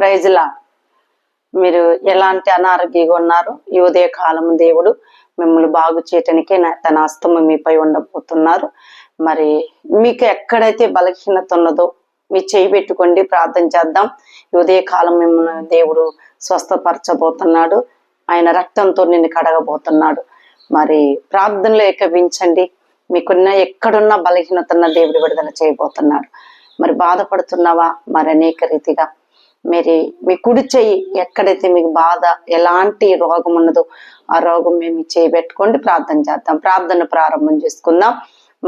ప్రైజ్లా మీరు ఎలాంటి అనారోగ్యంగా ఉన్నారు? ఈ ఉదయ కాలం దేవుడు మిమ్మల్ని బాగు చేయటానికే తన హస్తము మీపై ఉండబోతున్నారు. మరి మీకు ఎక్కడైతే బలహీనత ఉన్నదో మీ చేయి పెట్టుకోండి, ప్రార్థన చేద్దాం. ఈ ఉదయ కాలం మిమ్మల్ని దేవుడు స్వస్థపరచబోతున్నాడు. ఆయన రక్తంతో నిన్ను కడగబోతున్నాడు. మరి ప్రార్థనలో ఏకీభవించండి. మీకున్న ఎక్కడున్న బలహీనత ఉన్న దేవుడు విడుదల చేయబోతున్నాడు. మరి బాధపడుతున్నావా? మరి అనేక రీతిగా మీ కుడి చెయ్యి ఎక్కడైతే మీకు బాధ, ఎలాంటి రోగం ఉన్నదో ఆ రోగం మేము చేయబెట్టుకోండి. ప్రార్థన చేద్దాం. ప్రార్థన ప్రారంభం చేసుకుందాం.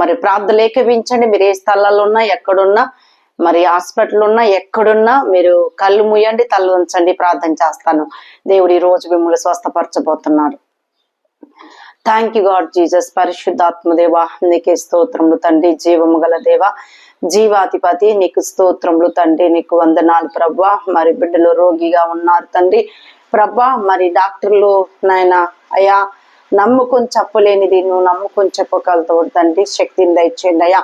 మరి ప్రార్థన ఏకీభవించండి. మీరు ఏ స్థలాల్లో ఉన్నా, ఎక్కడున్నా, మరి హాస్పిటల్ ఉన్నా, ఎక్కడున్నా మీరు కళ్ళు మూయండి, తల్లు ఉంచండి. ప్రార్థన చేస్తాను. దేవుడు ఈ రోజు మిమ్మల్ని స్వస్థపరచబోతున్నాడు. Thank you God Jesus. పరిశుద్ధాత్మ దేవా, నీకే స్తోత్రములు తండ్రి. జీవము గల దేవా, జీవాధిపతి, నీకు స్తోత్రములు తండ్రి. నీకు వందనాలు ప్రభా. మరి బిడ్డలు రోగిగా ఉన్నారు తండ్రి ప్రభా. మరి డాక్టర్లు నాయన అయ్యా నమ్ముకొని చెప్పలేనిది నువ్వు నమ్ముకొని చెప్పగలుగుతావు తండ్రి. శక్తిని దయచేయండి అయ్యా.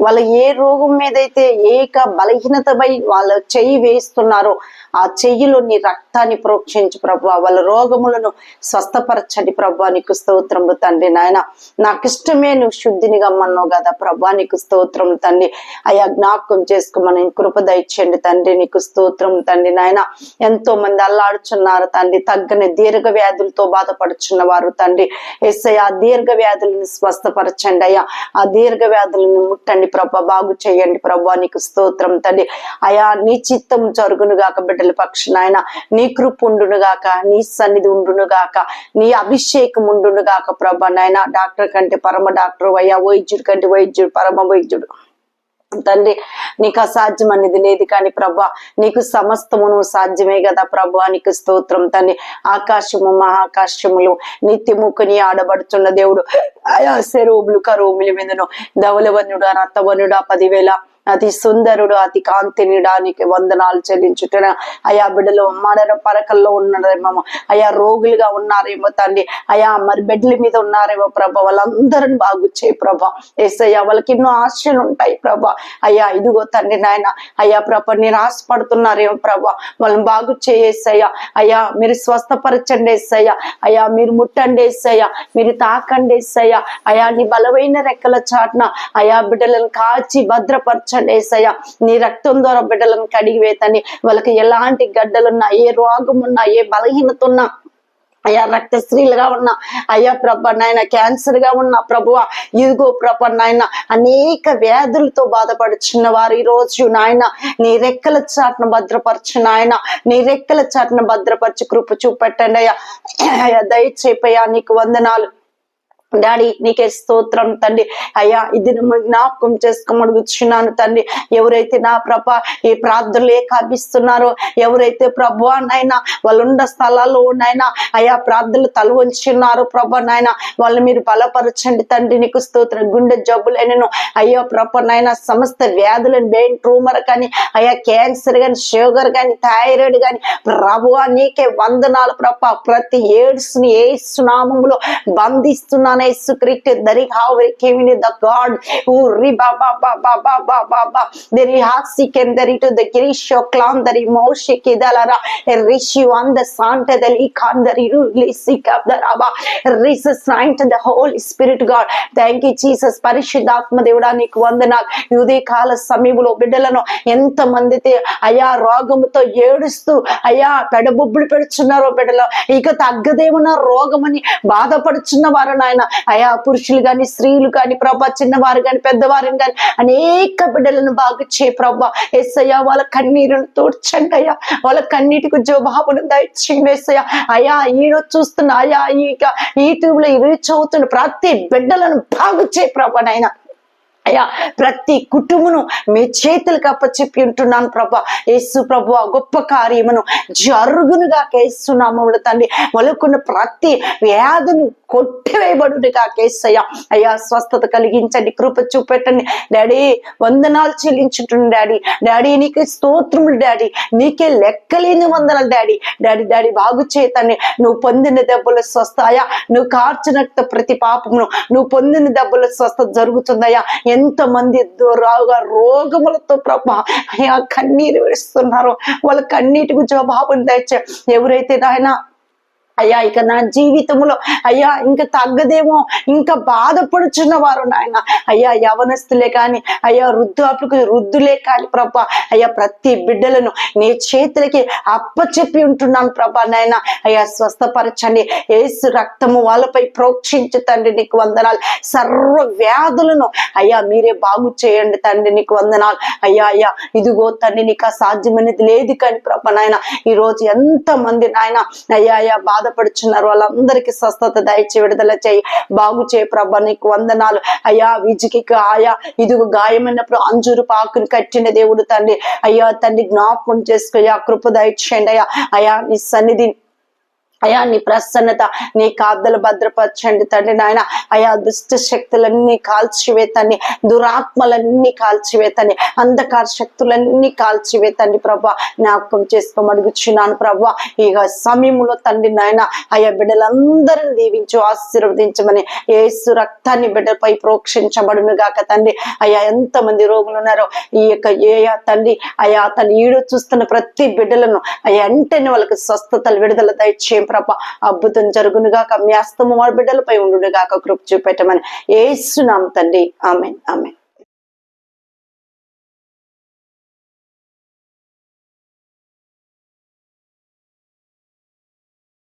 వాళ్ళ ఏ రోగం మీదైతే ఏక బలహీనతపై వాళ్ళ చెయ్యి వేస్తున్నారో ఆ చెయ్యిలో నీ రక్తాన్ని ప్రోక్షించు ప్రభా. వాళ్ళ రోగములను స్వస్థపరచండి ప్రభా. నీకు స్తోత్రములు తండ్రి. నాయన నాకు ఇష్టమే నువ్వు శుద్ధిని గమ్మన్నావు కదా ప్రభా. నీకు స్తోత్రములు తండ్రి. అయ్యా జ్ఞాపకం చేసుకోమని కృప దయచేయండి తండ్రి. నీకు స్తోత్రం తండ్రి. నాయన ఎంతో మంది అల్లాడుచున్నారు తండ్రి. తగ్గని దీర్ఘ వ్యాధులతో బాధపడుచున్న వారు తండ్రి. ఎస్ఐ ఆ దీర్ఘ వ్యాధులను స్వస్థపరచండి అయ్యా. ఆ దీర్ఘ వ్యాధులను ముట్టండి ప్రభా. బాగు చేయండి ప్రభా. నీకు స్తోత్రం తండ్రి. అయా నీ చిత్తం జరుగును గాక బిడ్డల పక్షున ఆయన. నీ కృప ఉండును గాక, నీ సన్నిధి ఉండును గాక, నీ అభిషేకం ఉండును గాక ప్రభా. నాయన డాక్టర్ కంటే పరమ డాక్టర్ అయ్యా, వైద్యుడి కంటే వైద్యుడు, పరమ వైద్యుడు తండ్రి. నీకు అసాధ్యం అనేది లేదు కానీ ప్రభా, నీకు సమస్తమును సాధ్యమే కదా ప్రభా. నీకు స్తోత్రం తండ్రి. ఆకాశము మహాకాశములు నిత్యముకుని ఆడబడుతున్న దేవుడు ఆయా శరూబులు కరూముల మీదను ధవలవనుడా, రతవనుడా, 10,000 అతి సుందరుడు, అతి కాంతినిడానికి వందనాలు చెల్లించుట. అయా బిడ్డలు మరణ పరకల్లో ఉన్నారేమో, అయా రోగులుగా ఉన్నారేమో తండ్రి. అయా మరి బెడ్ల మీద ఉన్నారేమో ప్రభా. వాళ్ళందరిని బాగు చేయి ప్రభా. ఏసయ్యా వాళ్ళకి ఎన్నో ఆశలు ఉంటాయి ప్రభా. అయ్యా ఇదిగో తండ్రి నాయన అయ్యా ప్రభా నిరాశపడుతున్నారేమో ప్రభా. వాళ్ళని బాగు చేయేసయ్యా. అయ్యా మీరు స్వస్థపరచండి ఏసయ్యా. అయ్యా మీరు ముట్టండి ఏసయ్యా. మీరు తాకండి ఏసయ్యా. అయా నీ బలమైన రెక్కల చాటున అయా బిడ్డలను కాచి భద్రపరచ ఏసయ్యా. నీ రక్తం ద్వారా బిడ్డలను కడిగివేతని వాళ్ళకి ఎలాంటి గడ్డలున్నా, ఏ రోగం ఉన్నా, ఏ బలహీనత ఉన్నా, అయ్యా రక్తశ్రీలుగా ఉన్నా, అయ్యా ప్రభ నాయన క్యాన్సర్ గా ఉన్న ప్రభువ ఇదిగో ప్రభ నాయన అనేక వ్యాధులతో బాధపడుచున్న వారు ఈ రోజు నాయన నీ రెక్కల చాటును భద్రపరచు నాయన. నీ రెక్కల చాటును భద్రపరచు కృప చూపెట్టండి అయ్యా. అయ్యా దయచేపయ్యా. నీకు వందనాలు డాడీ. నీకే స్తోత్రం తండ్రి. అయ్యా ఇది జ్ఞాపకం చేసుకోమడుగుచున్నాను తండ్రి. ఎవరైతే నా ప్రభ ఈ ప్రార్థనలు ఏకాభిస్తున్నారో, ఎవరైతే ప్రభు నాయన వాళ్ళు ఉన్న స్థలాల్లో నాయన అయా ప్రార్థనలు తలవంచున్నారు ప్రభ నాయన వాళ్ళు మీరు బలపరచండి తండ్రి. నీకు స్తోత్రం. గుండె జబ్బులైనను అయ్యా ప్రభ నాయన సమస్త వ్యాధులను, బ్రెయిన్ ట్యూమర్ కానీ, అయ్యా క్యాన్సర్ కానీ, షుగర్ కానీ, థైరాయిడ్ కానీ ప్రభువా నీకే వందనాలు ప్రభ. ప్రతి ఎయిడ్స్ ని యేసు నామములో బంధిస్తున్నాను. There how came the God who riba ba ba ba ba ba ba ba there hasi kendari to the Grisho clan the Moshe Kidalara Rishi on the Santa the Likandari Lisik of the Rabba resign to the Holy Spirit God. Thank you Jesus. పరిశుద్ధాత్మ దేవుడా నీకు వందనాలు. ఉదయ కాల సమయంలో బిడ్డలను ఎంత మందితే అయా రోగముతో ఏడుస్తూ అయా పెడబొబ్బులు పెడుచున్నారో బిడ్డలు ఇక తగ్గదేమన్నా రోగమని బాధపడుచున్న వారు నాయన అయా పురుషులు గాని, స్త్రీలు కాని ప్రభా, చిన్నవారు కాని, పెద్దవారిని కాని అనేక బిడ్డలను బాగు చే ప్రభా. ఏసయ్యా వాళ్ళ కన్నీరును తోడ్చండి అయ్యా. వాళ్ళ కన్నీటికి జవాబును దయచేయండి ఏసయ్యా. అయా ఈడో చూస్తున్న అయా ఇక యూట్యూబ్ లో రీచ్ అవుతున్న ప్రతి బిడ్డలను బాగు చే ప్రభా నాయన. అయ్యా ప్రతి కుటుంబను మీ చేతులకు అప్పచెప్పి ఉంటున్నాను ప్రభా. యేసు ప్రభు గొప్ప కార్యమును జరుగునుగా కేస్తున్నాము తండ్రి. వాళ్ళకున్న ప్రతి వ్యాధును కొట్టివేయబడుగా కేసయ్యా. అయ్యా స్వస్థత కలిగించండి, కృప చూపెట్టండి డాడీ. వందనాలు చెల్లించుంటుంది డాడీ. డాడీ నీకే స్తోత్రములు డాడీ. నీకే లెక్కలేని వందనాలు డాడీ. డాడీ డాడీ బాగు చేతండి. నువ్వు పొందిన దెబ్బల స్వస్థ అయ్యా. నువ్వు కార్చినట్టు ప్రతి పాపమును నువ్వు పొందిన దెబ్బల స్వస్థ జరుగుతుందయ్యా. ఎంతమంది రోగములతో ప్రభా అయ్యా కన్నీరు వేస్తున్నారు, వాళ్ళ కన్నీటికి జవాబును దయచే. ఎవరైతే నాయన అయ్యా ఇక నా జీవితంలో అయ్యా ఇంకా తగ్గదేమో, ఇంకా బాధపడుచున్న వారు నాయన అయ్యా యవనస్తులే కాని అయ్యా వృద్ధులే కాని ప్రభా అయ్యా ప్రతి బిడ్డలను నీ చేతులకి అప్పచెప్పి ఉంటున్నాను ప్రభా నాయన. అయ్యా స్వస్థపరచండి, యేసు రక్తము వాళ్ళపై ప్రోక్షించు తండ్రి, నీకు వందనాలు. సర్వ వ్యాధులను అయ్యా మీరే బాగు చేయండి తండ్రి, నీకు వందనాలు. అయ్యా అయ్యా ఇదిగో తండ్రి నీకు అసాధ్యమైనది లేదు కానీ ప్రభా నాయన ఈ రోజు ఎంత మంది నాయన అయ్యా అయ్యా బాధపడుచున్నారు, వాళ్ళందరికీ స్వస్థత దయచి విడుదల చేయి, బాగు చేయి ప్రభా, నీకు వందనాలు. అయ్యా విజికి ఆయా ఇదిగో గాయమైనప్పుడు అంజూరు పాకుని కట్టిన దేవుడు తండ్రి, అయ్యా తండ్రి జ్ఞాపకం చేసుకో, కృప దయచేయండి అయ్యా. అయ్యా నీ సన్నిధి అయ్యా నీ ప్రసన్నత నీ కాద్దలు భద్రపరచండి తండ్రి నాయన. అయా దుష్ట శక్తులన్నీ కాల్చివేతండి, దురాత్మలన్నీ కాల్చివేతండి, అంధకార శక్తులన్నీ కాల్చివేతండి ప్రభా, జ్ఞాపకం చేసుకోమడుగుచున్నాను ప్రభా. ఇక సమయంలో తండ్రి నాయన అయ్యా బిడ్డలందరిని దీవించు, ఆశీర్వదించమని యేసు రక్తాన్ని బిడ్డపై ప్రోక్షించబడును గాక తండ్రి. అయ్యా ఎంతమంది రోగులు ఉన్నారో ఈ యొక్క తండ్రి అయ్యా తను ఈడు చూస్తున్న ప్రతి బిడ్డలను అయ్యా వెంటనే వాళ్ళకి స్వస్థతలు విడుదల దయచేయం ప్రభా, అద్భుతం జరుగునుగాక, మీ హస్తము మా బిడ్డలపై ఉండునుగాక, కృప చూపెట్టమని యేసు నామమున తండ్రి, ఆమేన్ ఆమేన్.